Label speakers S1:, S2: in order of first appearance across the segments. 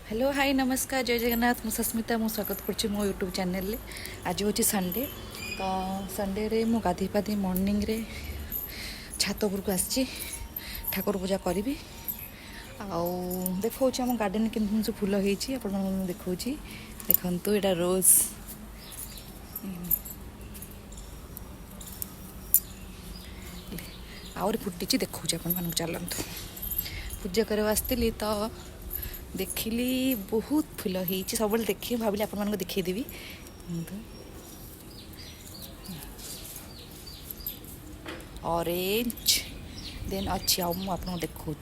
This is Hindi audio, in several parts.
S1: हेलो हाय नमस्कार जय जगन्नाथ मु सस्मिता मु स्वागत कर मो यूट्यूब चैनल रे। आज हूँ संडे तो संडे रे मु गाधी पाधी मॉर्निंग रे छात उपरको आसी ठाकुर पूजा करी आउ देखा आम गार्डन के फूल होती आप देखा देखु यहाँ रोज आहरी फुटी देखा आप चलतु पूजा करवा आसती तो देखिली बहुत फूल होती सब देखिए भाविली आप देखदेवी ऑरेंज देन अच्छी आप देखा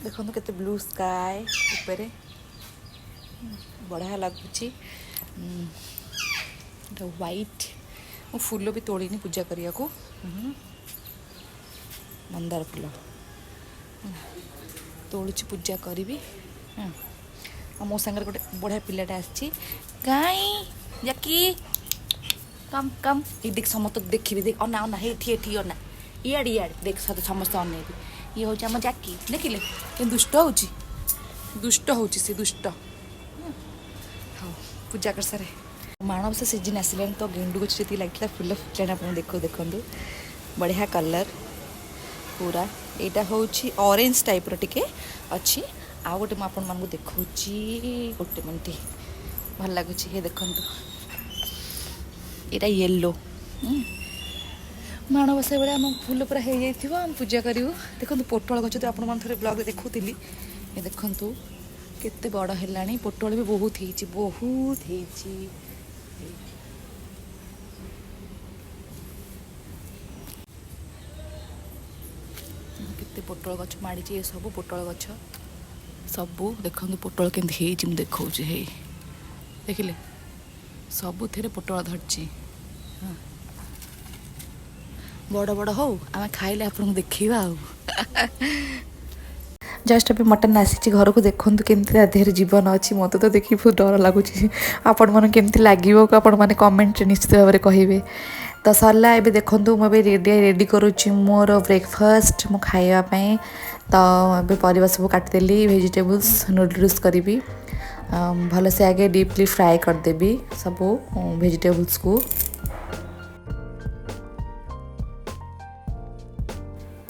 S1: देखो केते ब्लू स्काई ऊपर बढ़िया लगुच व्हाइट फूल भी तोड़नी पूजा करने को मंदार फूल तोलुची पूजा करी मो सांगे गोटे बढ़िया पिलाटा आसी काई जाकी कम कम ये देख समस्त देखी देख अना अना हेठी अना इयाड़े इयाड़े देख समस्त अनेबी ये हूँ आम जाकी देखिले ये दुष्ट हो सी दुष्ट हाँ पूजा कर सारे माणवसा सीजन आसिलानी तो गेंडू गछ जी लगी फुल फुटलानी आप देखो देखु बढ़िया कलर पूरा यहाँ हूँ ऑरेंज टाइप रे अच्छी आ गोटे मुझे देखा गोटे मिनट भल लगुच ये देखु यहाँ येलो माणवसा बेले आम फूल पूरा हो जाइए पूजा करूँ देखो पोटल गच तो आप ब्लॉग देखुली ये देखु केते बड़ है पोटल भी बहुत केते पोटल गछ माड़ी ये सब पोटल गछ सबू देखो पोटल केमती देखा देखिले सबू थे पोटल धरची हाँ बड़ बड़ हो आम खाइले आपको देखा जस्ट अभी मटन आसी घर को देखु केमती देहर जीवन अच्छी मत तो देखिए बहुत डर लगुच आपण मन केमती लगे आपण मैंने कमेंट निश्चित भाव में कहे तो सरला एबे देखु मुझे रेडी करुच्ची मोर ब्रेकफास्ट मु खावाई तो ये परिवा सब काटिदेली वेजिटेबल्स नूडल्स करी भल से आगे डीपली फ्राए करदेवी सब वेजिटेबल्स को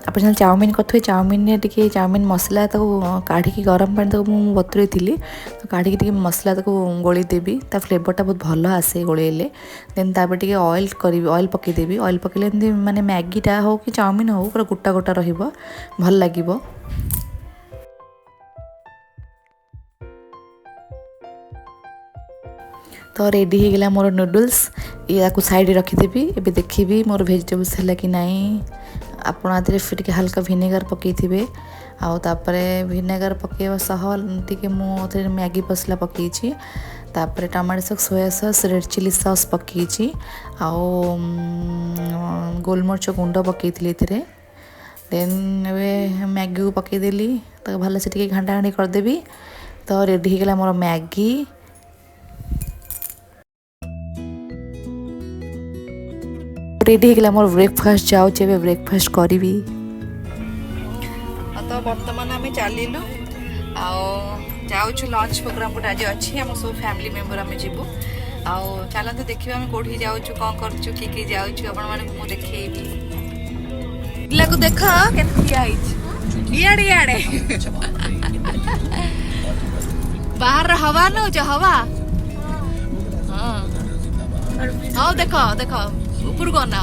S1: आप चाउमिन करेंगे चाउमिन टे चाउमिन मसला तो काढ़ी गरम पानी तक मुझे बतुरी थी तो काढ़ी मसला तक गोली देवी ता फ्लेवरटा बहुत भल आसे गोलेले देन तापर टे ऑयल करी ऑयल पकईदेवी ऑयल पकईले माने मैगीटा हो कि चाउमिन हो पूरा गोटा गोटा रहिबो भल लागिबो तो रेडी हो गला मोर नूडल्स या साइड रखीदेवी एबे देखी मोर वेजिटेबल्स है कि नहीं आपड़ टे हल्का भिनेगार पकईथे आउे भिनेगार पकईवा सह टे मुझे मैगी मसला पकईची तापर tomato sauce soya sauce red chilli sauce पकईची आउ गोलमरिच गुंड पकईली देन ए मैगी को पकईदेली तो भल से घाटा घाटी करदेवी तो रेडी हो गला मोर मैगी रेडी हो मोर ब्रेकफास्ट जाऊे ब्रेकफास्ट करी तो बर्तमान आम चलू जाऊँ लंच प्रोग्राम गोटे आज अच्छी आम सब फैमिली मेंबर आम जीवु चलते देखिए आम कौटी जाऊँ कौन करूँ किए जाऊँ आप देखेबी पिला को देख इे बाहर हवा नौ हवा हाँ देख देख ऊपर को ना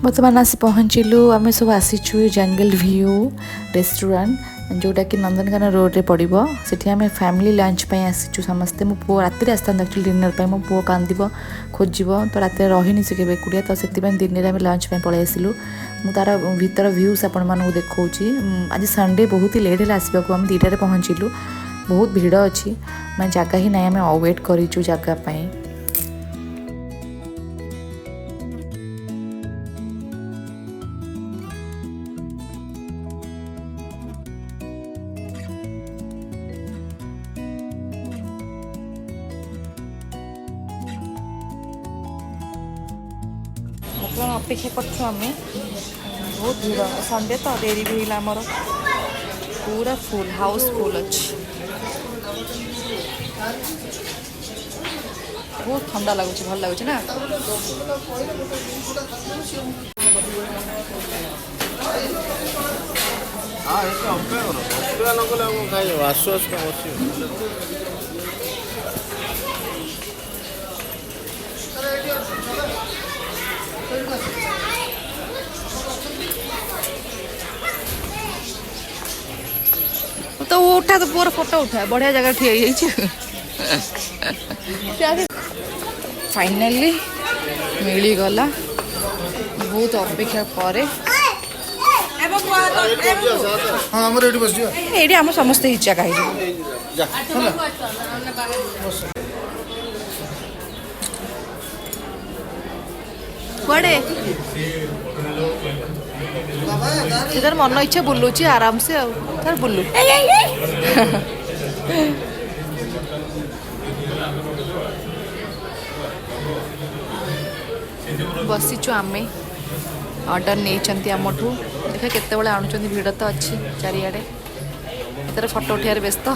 S1: बर्तमान आसी पहुँचलु आम सब आसीचु जंगल व्यू रेस्टोरेंट जोटा कि नंदनकानन रोड रे पड़ो से आम फैमिली लंच पे आसीचु समस्ते मो पु राति आसता एक्चुअली डिनर पे मो पु कांद खोज तो रात रही से केवे एकुटिया तो से दिन में लंच पे पलि आसलु मु तार भीतर व्यूज आपण देखा आज संडे बहुत ही लेट है आसवाक आम 2टारे पहुँचलु बहुत भीड़ अच्छी मैं जगह ही ना आम वेट करूँ जगह अपेक्षा कर बहुत भीड़ संडे तो डेरी भी होला आमर पूरा फुल हाउस फुल अच्छी बहुत ठंडा लगुच भल लगुच ना तो उठा तो पूरा फोटो उठा बढ़िया जगह ठिया फाइनाली मिलगला बहुत अपेक्षा पर ये आम समस्ते इच्छा कही कड़े इधर मन इच्छा बुलूची आराम से आर बुलू बसीचु आम ऑर्डर नहीं आमठू देखा केत आणुंट भिड़ तो अच्छी चारिआडे तर फोटो उठार व्यस्त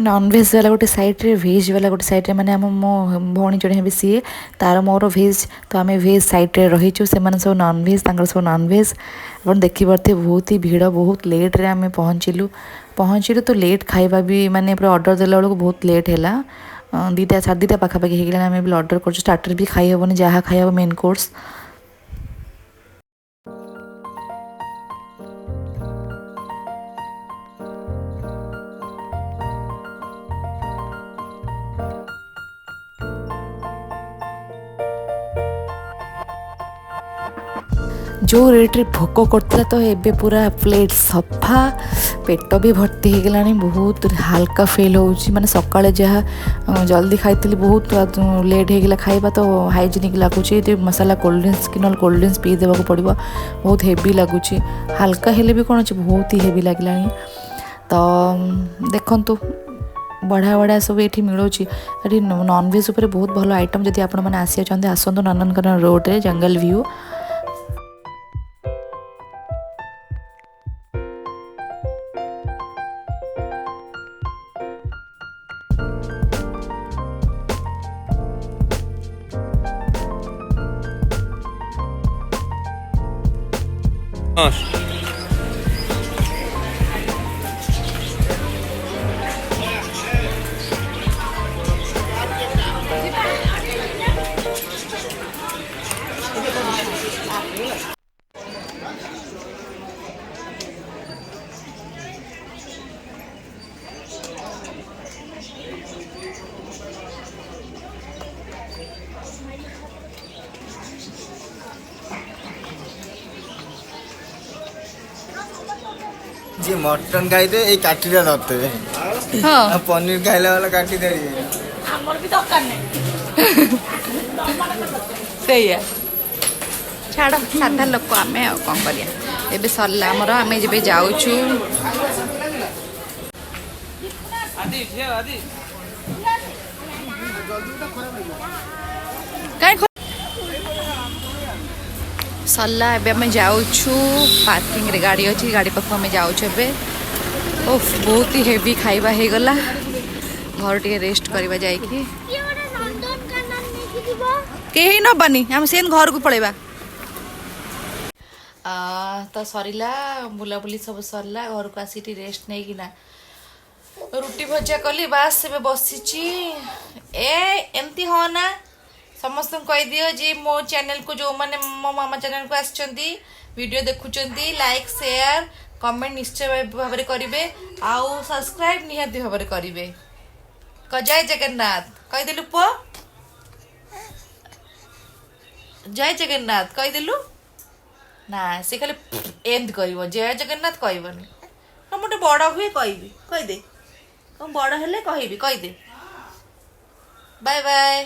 S1: नॉनवेज वाला गोटे साइड्रे भेज वाला गोटे साइड्रे मैंने आम मो भौणी जड़े हे सी तार मोर भेज तो आम भेज साइड्रे रहीचु से सब नॉनवेज सब नॉनवेज आप देखिपे बहुत ही भीड़ बहुत लेट्रे आम पहुँचलु तो लेट खाଇବା भी माने पूरा ऑर्डर देला बेलू बहुत लेट है 2टा 2:30 पाखापाखि होगा आम भी ऑर्डर कर स्टार्टर भी खाई हेनी जहाँ खाई मेन कोर्स जो रेट्रे भोक करता तो एबे पूरा प्लेट सफा पेट भी भर्ती हो गला बहुत हल्का फिल हो माने सकाଳେ जहाँ जल्दी खाई बहुत लेट हो गला खाइबा तो हाइजेनिक लगुच मसाला कोल्ड ड्रिंक्स कि ना कोल्ड ड्रिंक्स पी देवा पड़ो बहुत हेवी लगुच हल्का हेले भी कौन अच्छे बहुत ही हेवी लगला तो देखु बढ़िया बढ़िया सब ये मिलूँ ये नॉनवेज उपर बहुत भल आइटम जब आप आसतु नंदनकानन रोड रे जंगल व्यू
S2: जी मटन खाइते ये काटीटा धरते
S1: हाँ
S2: पनीर खाइला वाला काटी दे
S1: हमर भी दरकार नहीं सही है छाड़ साधा लोक आम कौन करिया एबे सरला आमर आम जब जाऊछु सरला एबे आम जाऊछु पार्किंग रे गाड़ी अच्छी गाड़ी पाख आम जाऊछु एबे ओफ बहुत ही हेवी खाइबा हो गला घर टे रेस्ट करवा जाइकी कहीं नबानी आम से घर को पलैबा तो सरला बुलाबुली सब सरला घर को आसी रेस्ट नहीं कि ना रुटी भजा कली बास से बसी एमती हाँ ना समस्त कही दियो जी मो चैनल को जो मैंने मो मामा चैनल को आसचंदी वीडियो देखुचंदी लाइक शेयर कमेंट निश्चय भाव में करेंगे आउ सब्सक्राइब निहाती भाव में करेंगे जय जगन्नाथ कहीदेलु पुआ जय जगन्नाथ कहीदेलु ना से खाली एमती कर जय जगन्नाथ कहबनी हम गोटे बड़ हुए कहबी कहीदे बड़ हेले कहबी कहीदे बाय बाय।